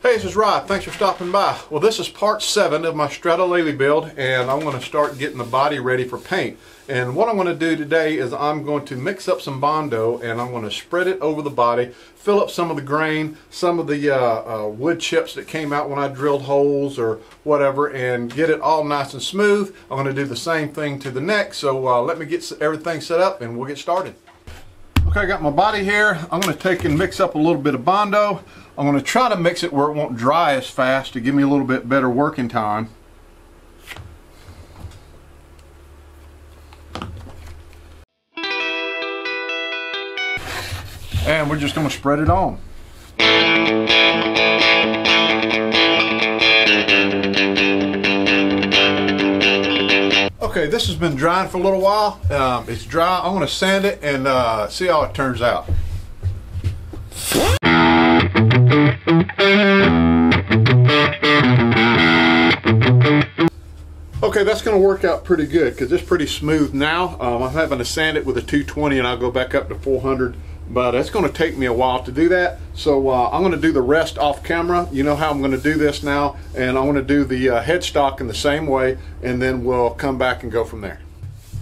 Hey, this is Rod. Thanks for stopping by. Well, this is part 7 of my Stratolele build, and I'm going to start getting the body ready for paint. And what I'm going to do today is I'm going to mix up some Bondo, and I'm going to spread it over the body, fill up some of the grain, some of the wood chips that came out when I drilled holes or whatever, and get it all nice and smooth. I'm going to do the same thing to the neck, so let me get everything set up and we'll get started. Okay, I got my body here. I'm going to take and mix up a little bit of Bondo. I'm going to try to mix it where it won't dry as fast to give me a little bit better working time. And we're just going to spread it on. Okay, this has been drying for a little while. It's dry. I'm going to sand it and see how it turns out. Okay, that's going to work out pretty good because it's pretty smooth now. I'm having to sand it with a 220 and I'll go back up to 400, but it's going to take me a while to do that. So I'm going to do the rest off camera. You know how I'm going to do this now, and I'm going to do the headstock in the same way, and then we'll come back and go from there.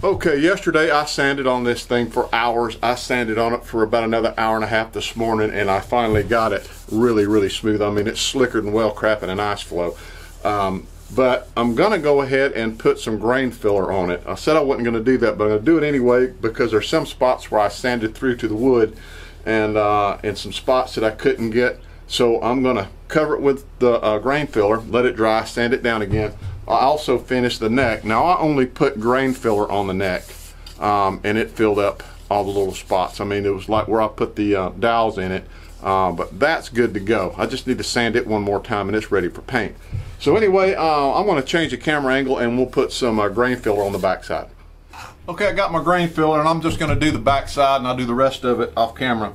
Okay, yesterday I sanded on this thing for hours. I sanded on it for about another hour and a half this morning, and I finally got it really smooth. I mean, it's slicker than well crap in an ice flow. But I'm going to go ahead and put some grain filler on it. I said I wasn't going to do that, but I'm going to do it anyway because there's some spots where I sanded through to the wood and some spots that I couldn't get. So I'm going to cover it with the grain filler, let it dry, sand it down again. I also finished the neck. Now I only put grain filler on the neck and it filled up all the little spots. I mean, it was like where I put the dowels in it, but that's good to go. I just need to sand it one more time and it's ready for paint. So anyway, I'm going to change the camera angle and we'll put some grain filler on the back side. Okay, I got my grain filler and I'm just going to do the back side and I'll do the rest of it off camera.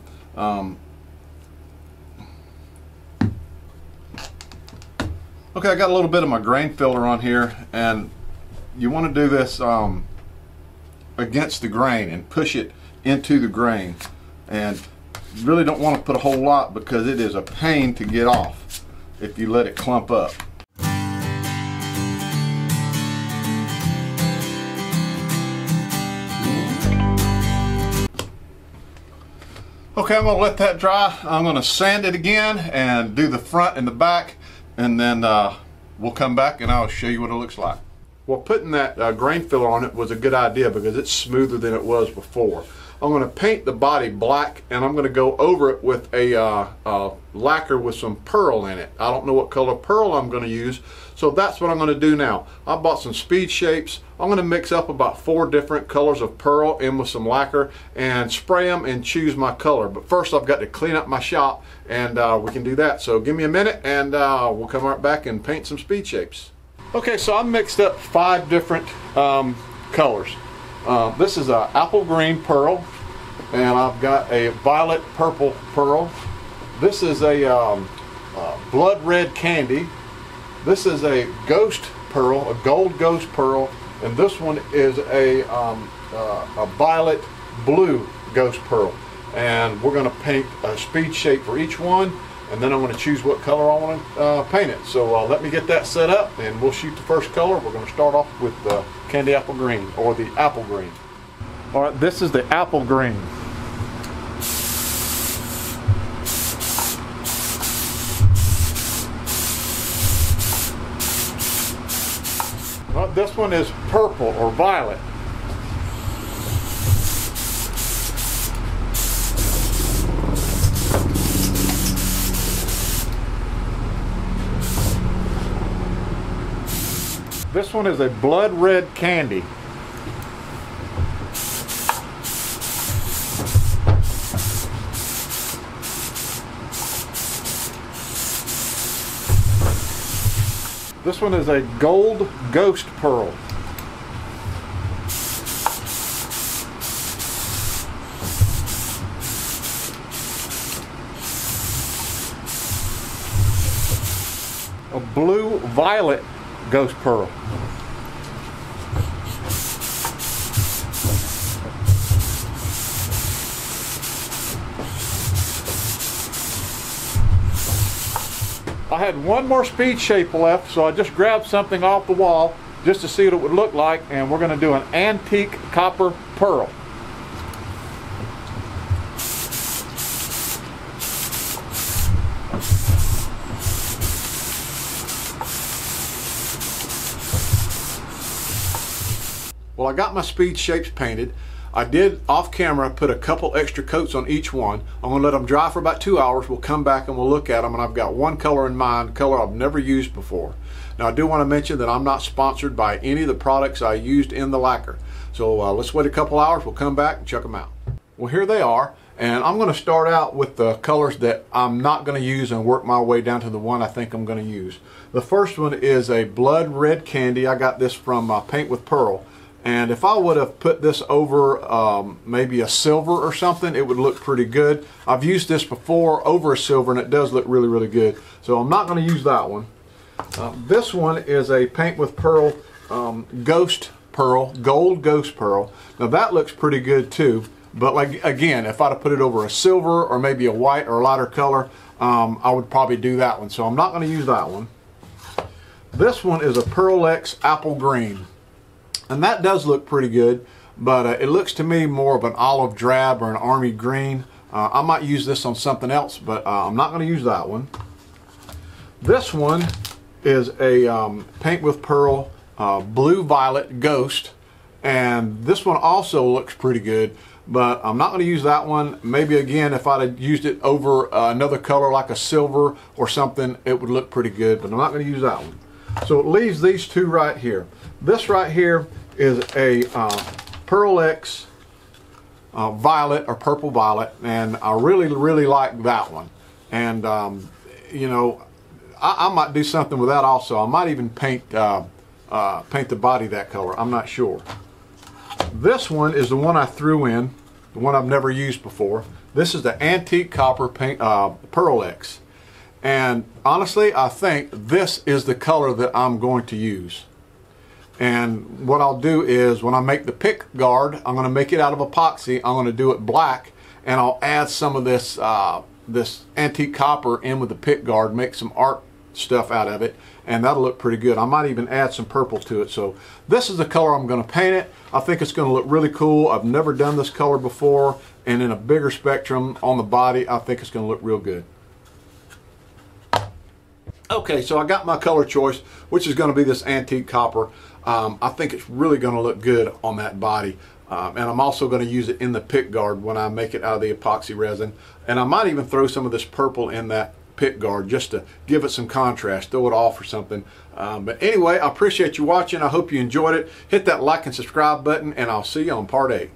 Okay, I got a little bit of my grain filler on here, and you want to do this against the grain and push it into the grain, and you really don't want to put a whole lot because it is a pain to get off if you let it clump up. Okay, I'm going to let that dry. I'm going to sand it again and do the front and the back, and then we'll come back and I'll show you what it looks like. Well, putting that grain filler on it was a good idea because it's smoother than it was before. I'm going to paint the body black, and I'm going to go over it with a lacquer with some pearl in it. I don't know what color pearl I'm going to use, so that's what I'm going to do now. I bought some speed shapes. I'm going to mix up about 4 different colors of pearl in with some lacquer and spray them and choose my color. But first I've got to clean up my shop, and we can do that. So give me a minute and we'll come right back and paint some speed shapes. Okay, so I mixed up 5 different colors. This is a apple green pearl, and I've got a violet purple pearl. This is a blood red candy. This is a ghost pearl, a gold ghost pearl, and this one is a violet blue ghost pearl. And we're going to paint a speed shape for each one, and then I'm going to choose what color I want to paint it. So let me get that set up and we'll shoot the first color. We're going to start off with the candy apple green, or the apple green. All right, this is the apple green. Well, this one is purple or violet. This one is a blood red candy. This one is a gold ghost pearl. A blue violet ghost pearl. I had one more speed shape left, so I just grabbed something off the wall just to see what it would look like, and we're going to do an antique copper pearl. Well, I got my speed shapes painted. I did off camera put a couple extra coats on each one. I'm going to let them dry for about 2 hours. We'll come back and we'll look at them, and I've got one color in mind, a color I've never used before. Now I do want to mention that I'm not sponsored by any of the products I used in the lacquer. So let's wait a couple hours, we'll come back and check them out. Well, here they are, and I'm going to start out with the colors that I'm not going to use and work my way down to the one I think I'm going to use. The first one is a blood red candy. I got this from Paint with Pearl. And if I would have put this over maybe a silver or something, it would look pretty good. I've used this before over a silver, and it does look really, really good. So I'm not going to use that one. This one is a Paint with Pearl Ghost Pearl, Gold Ghost Pearl. Now that looks pretty good too. But like again, if I'd have put it over a silver or maybe a white or a lighter color, I would probably do that one. So I'm not going to use that one. This one is a Pearl X Apple Green. And that does look pretty good, but it looks to me more of an olive drab or an army green. I might use this on something else, but I'm not going to use that one. This one is a Paint with Pearl Blue Violet Ghost, and this one also looks pretty good, but I'm not going to use that one. Maybe again, if I'd have used it over another color like a silver or something, it would look pretty good, but I'm not going to use that one. So it leaves these two right here. This right here is a Pearl X Violet or Purple Violet, and I really, really like that one. And you know, I might do something with that also. I might even paint the body that color. I'm not sure. This one is the one I threw in, the one I've never used before. This is the Antique Copper paint, Pearl X. And honestly, I think this is the color that I'm going to use. And what I'll do is when I make the pick guard, I'm going to make it out of epoxy. I'm going to do it black, and I'll add some of this this antique copper in with the pick guard, make some art stuff out of it, and that'll look pretty good. I might even add some purple to it. So this is the color I'm going to paint it. I think it's going to look really cool. I've never done this color before, and in a bigger spectrum on the body, I think it's going to look real good. Okay, so I got my color choice, which is going to be this antique copper. I think it's really going to look good on that body. And I'm also going to use it in the pick guard when I make it out of the epoxy resin. And I might even throw some of this purple in that pick guard just to give it some contrast, throw it off or something. But anyway, I appreciate you watching. I hope you enjoyed it. Hit that like and subscribe button, and I'll see you on part 8.